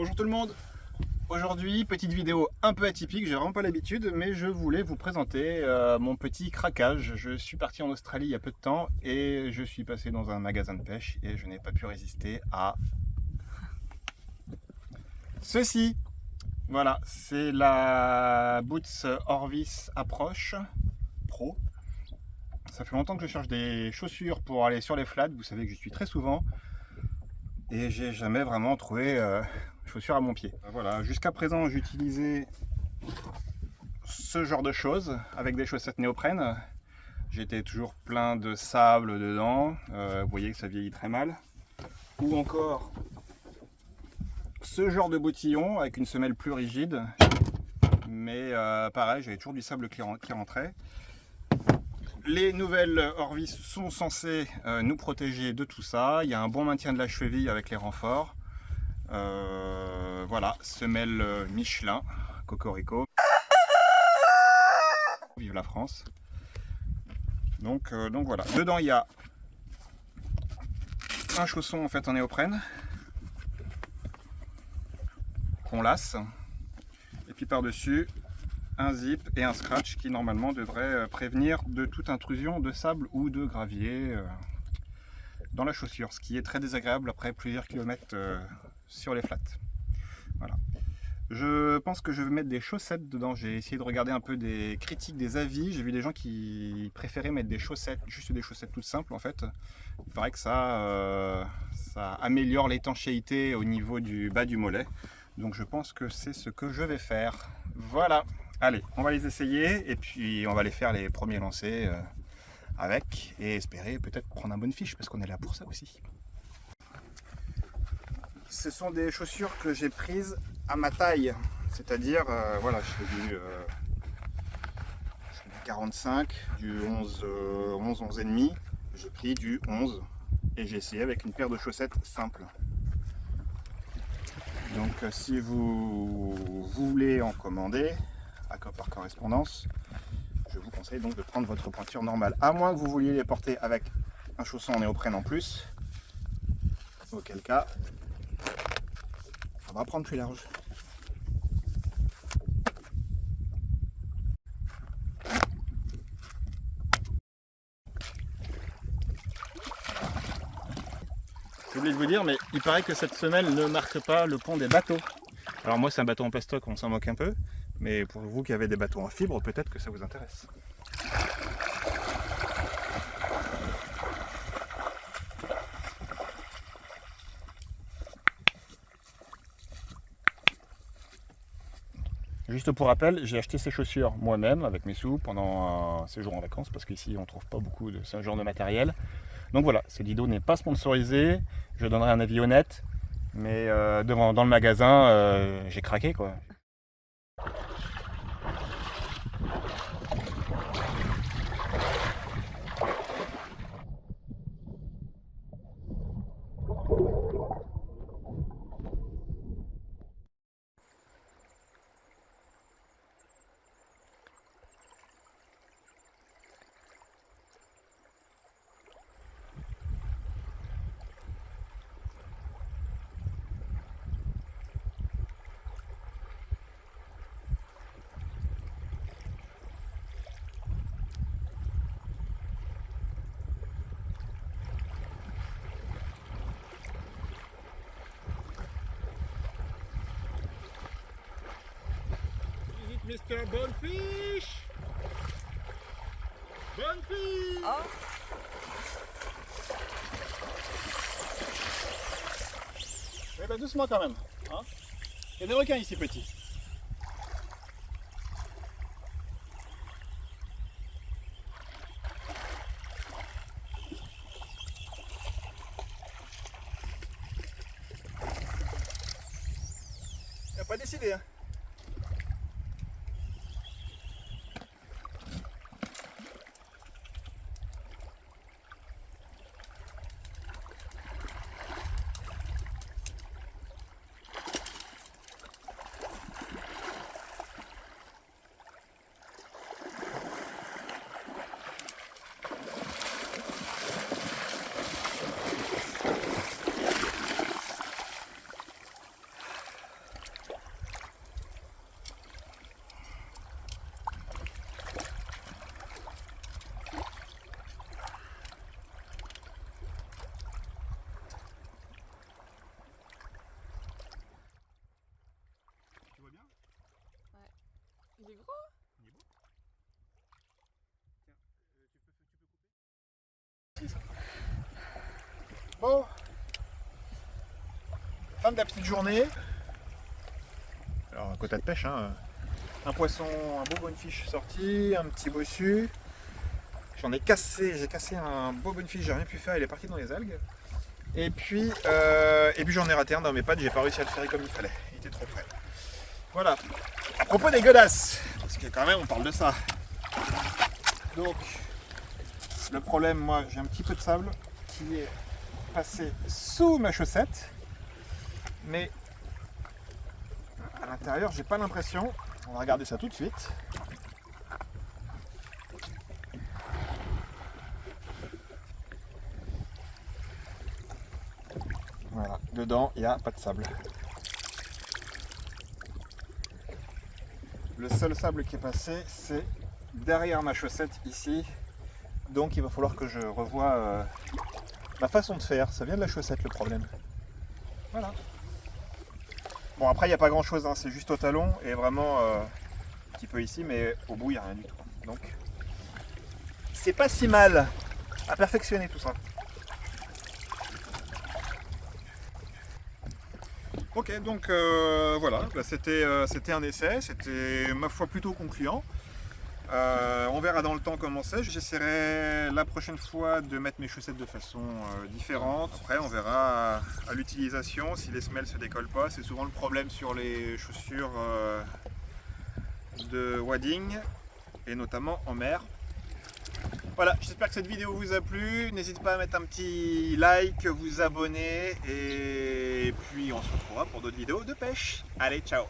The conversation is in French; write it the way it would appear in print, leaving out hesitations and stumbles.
Bonjour tout le monde. Aujourd'hui, petite vidéo un peu atypique, j'ai vraiment pas l'habitude, mais je voulais vous présenter mon petit craquage. Je suis parti en Australie il y a peu de temps et je suis passé dans un magasin de pêche et je n'ai pas pu résister à ceci. Voilà, c'est la Boots Orvis Approach Pro. Ça fait longtemps que je cherche des chaussures pour aller sur les flats, vous savez que je suis très souvent. Et j'ai jamais vraiment trouvé chaussures à mon pied. Voilà, jusqu'à présent j'utilisais ce genre de choses avec des chaussettes néoprène. J'étais toujours plein de sable dedans, vous voyez que ça vieillit très mal. Ou encore ce genre de bottillon avec une semelle plus rigide, mais pareil, j'avais toujours du sable qui rentrait. Les nouvelles Orvis sont censées nous protéger de tout ça. Il y a un bon maintien de la cheville avec les renforts. Voilà, semelle Michelin, Cocorico. Vive la France. Donc voilà. Dedans il y a un chausson en fait en néoprène qu'on lasse. Et puis par-dessus un zip et un scratch qui normalement devrait prévenir de toute intrusion de sable ou de gravier dans la chaussure, ce qui est très désagréable après plusieurs kilomètres sur les flats. Voilà. Je pense que je vais mettre des chaussettes dedans. J'ai essayé de regarder un peu des critiques, des avis. J'ai vu des gens qui préféraient mettre des chaussettes, juste des chaussettes toutes simples en fait. Il paraît que ça améliore l'étanchéité au niveau du bas du mollet. Donc je pense que c'est ce que je vais faire. Voilà. Allez, on va les essayer et puis on va les faire les premiers lancers avec et espérer peut-être prendre un bonne fiche parce qu'on est là pour ça aussi. Ce sont des chaussures que j'ai prises à ma taille, c'est-à-dire voilà, je fais du 45, du 11 et demi. J'ai pris du 11 et j'ai essayé avec une paire de chaussettes simples. Donc si vous voulez en commander par correspondance, je vous conseille donc de prendre votre pointure normale, à moins que vous vouliez les porter avec un chausson en néoprène en plus, auquel cas il faudra prendre plus large. J'ai oublié de vous dire, mais il paraît que cette semelle ne marque pas le pont des bateaux. Alors moi c'est un bateau en plastoc, on s'en moque un peu, mais pour vous qui avez des bateaux en fibre, peut-être que ça vous intéresse. Juste pour rappel, j'ai acheté ces chaussures moi-même avec mes sous pendant un séjour en vacances parce qu'ici on ne trouve pas beaucoup de ce genre de matériel. Donc voilà, cette vidéo n'est pas sponsorisée, je donnerai un avis honnête, mais dans le magasin, j'ai craqué quoi. Mr. Bonefish! Bonefish! Oh. Eh ben doucement quand même. Hein, il y a des requins ici petits. Il n'a pas décidé. Hein. Il est gros. Il est beau. Tiens, tu peux couper. Bon. Fin de la petite journée. Alors, un quota de pêche, hein. Un poisson, un beau bonefish sorti, un petit bossu. J'ai cassé un beau bonefish, j'ai rien pu faire, il est parti dans les algues. Et puis j'en ai raté un dans mes pattes, j'ai pas réussi à le faire comme il fallait, il était trop près. Voilà. À propos des godasses, parce que quand même on parle de ça. Donc, le problème, moi j'ai un petit peu de sable qui est passé sous ma chaussette, mais à l'intérieur j'ai pas l'impression. On va regarder ça tout de suite. Voilà, dedans il n'y a pas de sable. Le seul sable qui est passé, c'est derrière ma chaussette ici. Donc il va falloir que je revoie ma façon de faire. Ça vient de la chaussette le problème. Voilà. Bon, après il n'y a pas grand chose, hein. C'est juste au talon et vraiment un petit peu ici, mais au bout il n'y a rien du tout. Donc c'est pas si mal à perfectionner tout ça. Ok, donc voilà, bah, c'était un essai, c'était ma foi plutôt concluant. On verra dans le temps comment c'est. J'essaierai la prochaine fois de mettre mes chaussettes de façon différente. Après, on verra à l'utilisation si les semelles se décollent pas. C'est souvent le problème sur les chaussures de wading et notamment en mer. Voilà, j'espère que cette vidéo vous a plu. N'hésitez pas à mettre un petit like, vous abonner et puis on se retrouvera pour d'autres vidéos de pêche. Allez, ciao!